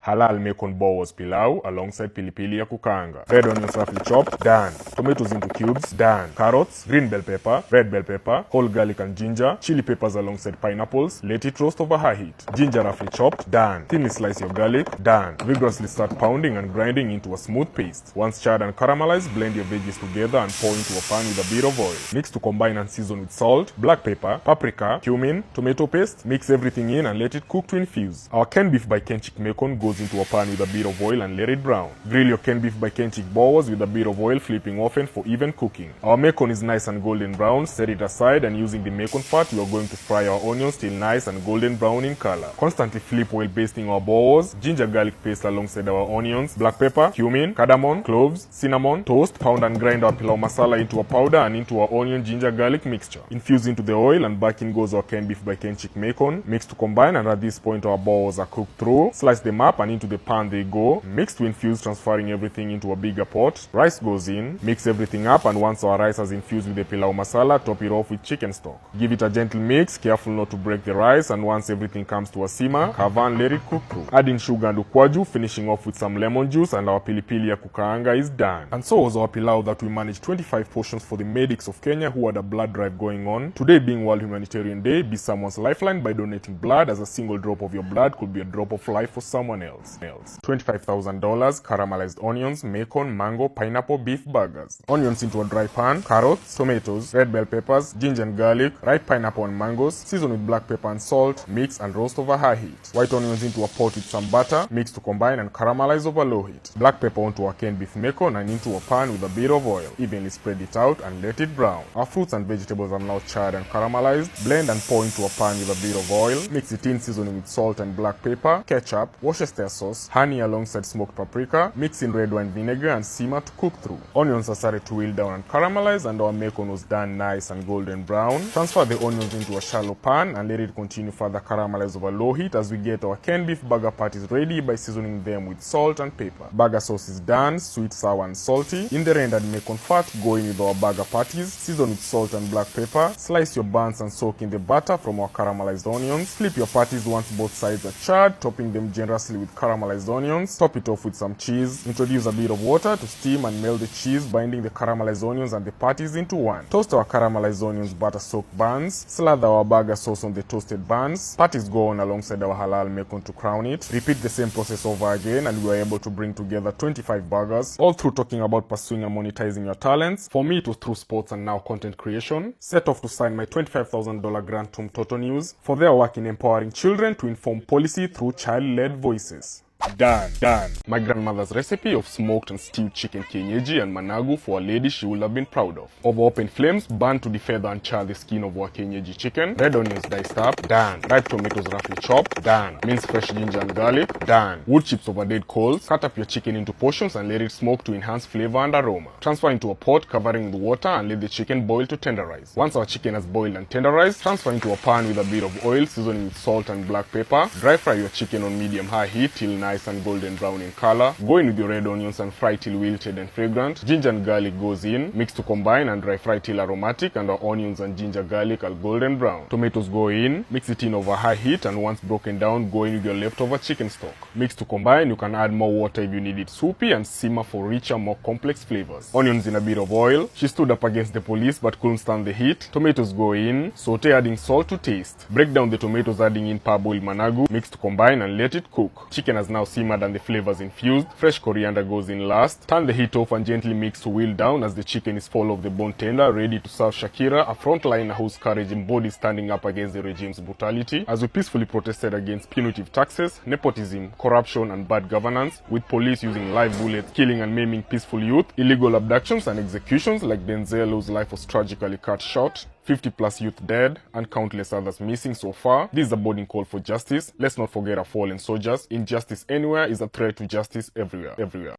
Halal Mekon Bowls Pilau alongside pilipili ya kukaanga. Red onions roughly chopped, done. Tomatoes into cubes, done. Carrots, green bell pepper, red bell pepper, whole garlic and ginger, chili peppers alongside pineapples, let it roast over high heat. Ginger roughly chopped, done. Thinly slice your garlic, done. Vigorously start pounding and grinding into a smooth paste. Once charred and caramelized, blend your veggies together and pour into a pan with a bit of oil. Mix to combine and season with salt, black pepper, paprika, cumin, tomato paste. Mix everything in and let it cook to infuse. Our canned beef by Kenchik Mekon goes into a pan with a bit of oil and let it brown. Grill your canned beef by Kenchik Bowls with a bit of oil, flipping often for even cooking. Our Mekon is nice and golden brown. Set it aside, and using the Mekon fat, we are going to fry our onions till nice and golden brown in color. Constantly flip while basting our bowls. Ginger garlic paste alongside our onions, black pepper, cumin, cardamom, cloves, cinnamon, toast, pound and grind our pilau masala into a powder and into our onion ginger garlic mixture. Infuse into the oil, and back in goes our canned beef by Kenchik Mekon. Mix to combine, and at this point our bowls are cooked through. Slice them up and into the pan they go. Mix to infuse, transferring everything into a bigger pot. Rice goes in. Mix everything up, and once our rice has infused with the pilau masala, top it off with chicken stock. Give it a gentle mix, careful not to break the rice, and once everything comes to a simmer, cover and let it cook through. Add in sugar and ukwaju, finishing off with some lemon juice, and our pilipili ya kukaanga is done. And so was our pilau that we managed 25 portions for the medics of Kenya who had a blood drive going on. Today being World Humanitarian Day, be someone's lifeline by donating blood, as a single drop of your blood could be a drop of life for someone else. $25,000, caramelized onions, Mekon, mango, pineapple, beef burgers. Onions into a dry pan, carrots, tomatoes, red bell peppers, ginger and garlic, ripe pineapple and mangoes, season with black pepper and salt, mix and roast over high heat. White onions into a pot with some butter, mix to combine and caramelize over low heat. Black pepper onto our canned beef Mekon and into a pan with a bit of oil. Evenly spread it out and let it brown. Our fruits and vegetables are now charred and caramelized. Blend and pour into a pan with a bit of oil. Mix it in, seasoning with salt and black pepper, ketchup, Worcestershire sauce, honey alongside smoked paprika. Mix in red wine vinegar and simmer to cook through. Onions are started to wilt down and caramelize, and our Mekon was done nice and golden brown. Transfer the onions into a shallow pan and let it continue further caramelize over low heat as we get our canned beef burger patties ready by seasoning them with salt and pepper. Burger sauce is done, sweet, sour and salty. In the rendered Mekon fat, go in with our burger patties, season with salt and black pepper. Slice your buns and soak in the butter from our caramelized onions. Flip your patties once both sides are charred, topping them generously with caramelized onions. Top it off with some cheese. Introduce a bit of water to steam and melt the cheese, binding the caramelized onions and the patties into one. Toast our caramelized onions, butter soaked buns. Slather our burger sauce on the toasted buns. Patties go on alongside our halal Mekon to crown it. Repeat the same process over again, and we were able to bring together 25 burgers, all through talking about pursuing and monetizing your talents. For me, it was through sports and now content creation. Set off to sign my $25,000 grant to Mtoto News for their work in empowering children to inform policy through child-led voices. Done. My grandmother's recipe of smoked and stewed chicken kienyeji and managu for a lady she would have been proud of. Over open flames, burn to defeather and char the skin of our kienyeji chicken. Red onions diced up, done. Ripe tomatoes roughly chopped, done. Minced fresh ginger and garlic, done. Wood chips over dead coals. Cut up your chicken into portions and let it smoke to enhance flavor and aroma. Transfer into a pot, covering with water, and let the chicken boil to tenderize. Once our chicken has boiled and tenderized, transfer into a pan with a bit of oil, seasoning with salt and black pepper. Dry fry your chicken on medium-high heat till nice and golden brown in color. Go in with your red onions and fry till wilted and fragrant. Ginger and garlic goes in. Mix to combine and dry fry till aromatic, and our onions and ginger garlic are golden brown. Tomatoes go in. Mix it in over high heat, and once broken down, go in with your leftover chicken stock. Mix to combine. You can add more water if you need it soupy, and simmer for richer, more complex flavors. Onions in a bit of oil. She stood up against the police but couldn't stand the heat. Tomatoes go in. Saute, adding salt to taste. Break down the tomatoes, adding in parboiled managu. Mix to combine and let it cook. Chicken has now simmered and the flavors infused. Fresh coriander goes in last. Turn the heat off and gently mix to wilt down as the chicken is full of the bone tender, ready to serve Shakira, a frontliner whose courage embodies standing up against the regime's brutality, as we peacefully protested against punitive taxes, nepotism, corruption and bad governance, with police using live bullets, killing and maiming peaceful youth, illegal abductions and executions like Denzel, whose life was tragically cut short, 50+ youth dead, and countless others missing so far. This is a boarding call for justice. Let's not forget our fallen soldiers. Injustice anywhere is a threat to justice everywhere.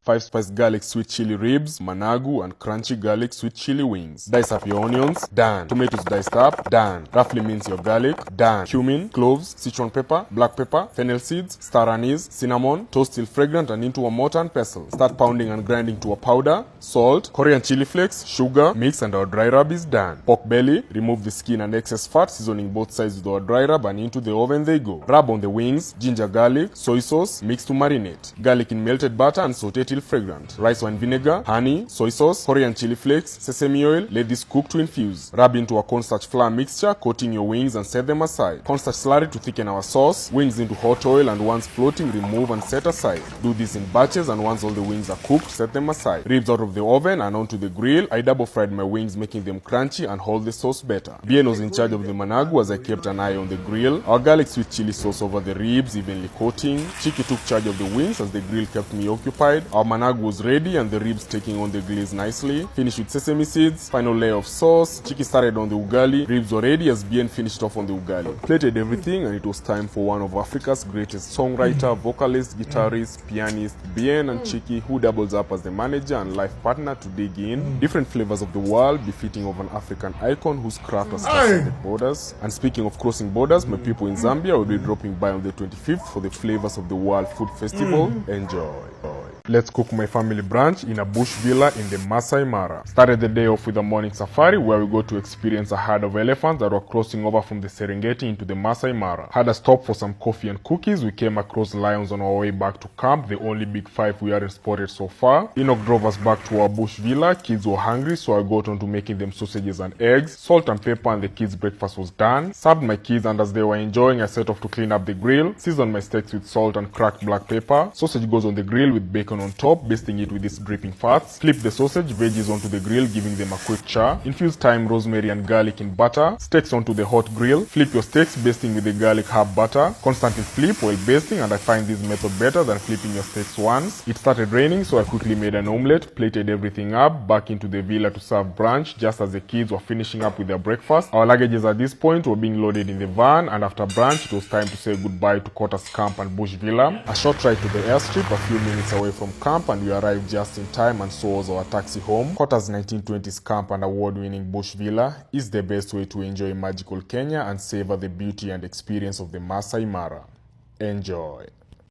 5-spice garlic sweet chili ribs, managu, and crunchy garlic sweet chili wings. Dice up your onions, done. Tomatoes diced up, done. Roughly mince your garlic, done. Cumin, cloves, Sichuan pepper, black pepper, fennel seeds, star anise, cinnamon, toast till fragrant and into a mortar and pestle. Start pounding and grinding to a powder. Salt, Korean chili flakes, sugar, mix, and our dry rub is done. Pork belly, Remove the skin and excess fat, seasoning both sides with our dry rub, and into the oven they go. Rub on the wings, ginger garlic, soy sauce, mix to marinate. Garlic in melted butter and saute till fragrant. Rice wine vinegar, honey, soy sauce, coriander chili flakes, sesame oil. Let this cook to infuse. Rub into a cornstarch flour mixture, coating your wings and set them aside. Cornstarch slurry to thicken our sauce. Wings into hot oil, and once floating, remove and set aside. Do this in batches, and once all the wings are cooked, set them aside. Ribs out of the oven and onto the grill. I double fried my wings, making them crunchy and hold the sauce better. Bien was in charge of the managu as I kept an eye on the grill. Our garlic sweet chili sauce over the ribs, evenly coating. Chiki took charge of the wings as the grill kept me occupied. Our managu was ready and the ribs taking on the glaze nicely. Finished with sesame seeds, final layer of sauce. Chiki started on the ugali. Ribs were ready as Bien finished off on the ugali. Plated everything, and it was time for one of Africa's greatest songwriter, vocalist, guitarist, pianist, Bien and Chiki, who doubles up as the manager and life partner, to dig in different flavors of the world befitting of an African icon whose craft has transcended borders. And speaking of crossing borders, my people in Zambia will be dropping by on the 25th for the Flavors of the World Food Festival. Enjoy. Let's cook my family brunch in a bush villa in the Masai Mara. Started the day off with a morning safari where we got to experience a herd of elephants that were crossing over from the Serengeti into the Masai Mara. Had a stop for some coffee and cookies. We came across lions on our way back to camp, the only big five we hadn't spotted so far. Enoch drove us back to our bush villa. Kids were hungry, so I got on to making them sausages and eggs. Salt and pepper, and the kids' breakfast was done. Served my kids, and as they were enjoying, I set off to clean up the grill. Seasoned my steaks with salt and cracked black pepper. Sausage goes on the grill with bacon on top, basting it with its dripping fats. Flip the sausage, veggies onto the grill, giving them a quick char. Infuse thyme, rosemary and garlic in butter. Steaks onto the hot grill. Flip your steaks, basting with the garlic herb butter. Constantly flip while basting, and I find this method better than flipping your steaks once. It started raining, so I quickly made an omelette, plated everything up, back into the villa to serve brunch just as the kids were finishing up with their breakfast. Our luggages at this point were being loaded in the van, and after brunch it was time to say goodbye to Quarters Camp and Bush Villa. A short ride to the airstrip, a few minutes away from camp, and we arrived just in time, and so was our taxi home. Quarters 1920s camp and award-winning Bush Villa is the best way to enjoy magical Kenya and savor the beauty and experience of the Masai Mara. Enjoy.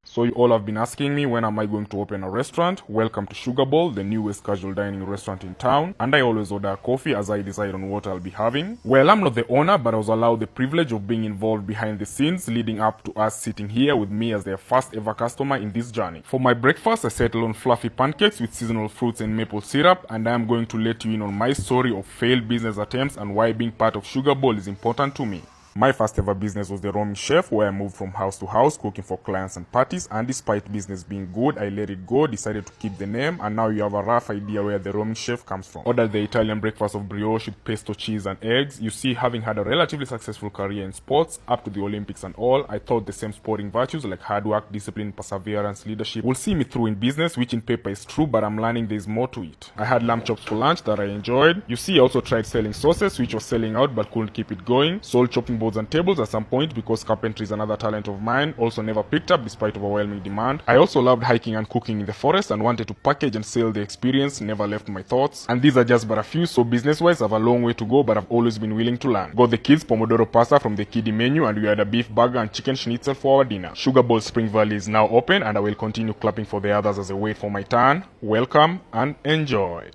So you all have been asking me, when am I going to open a restaurant? Welcome to Sugar Bowl, the newest casual dining restaurant in town, and I always order a coffee as I decide on what I'll be having. Well, I'm not the owner, but I was allowed the privilege of being involved behind the scenes, leading up to us sitting here with me as their first ever customer in this journey. For my breakfast, I settled on fluffy pancakes with seasonal fruits and maple syrup, and I am going to let you in on my story of failed business attempts and why being part of Sugar Bowl is important to me. My first ever business was the roaming chef, where I moved from house to house cooking for clients and parties, and despite business being good, I let it go, decided to keep the name, and now you have a rough idea where the roaming chef comes from. Ordered the Italian breakfast of brioche with pesto, cheese and eggs. You see, having had a relatively successful career in sports, up to the Olympics and all, I thought the same sporting virtues like hard work, discipline, perseverance, leadership will see me through in business, which in paper is true, but I'm learning there's more to it. I had lamb chops for lunch that I enjoyed. You see, I also tried selling sauces, which was selling out but couldn't keep it going. Sold chopping boards and tables at some point because carpentry is another talent of mine, also never picked up despite overwhelming demand. I also loved hiking and cooking in the forest and wanted to package and sell the experience, never left my thoughts. And these are just but a few, so business-wise I have a long way to go, but I've always been willing to learn. Got the kids Pomodoro pasta from the kiddie menu, and we had a beef burger and chicken schnitzel for our dinner. Sugar Bowl Spring Valley is now open, and I will continue clapping for the others as I wait for my turn. Welcome and enjoy.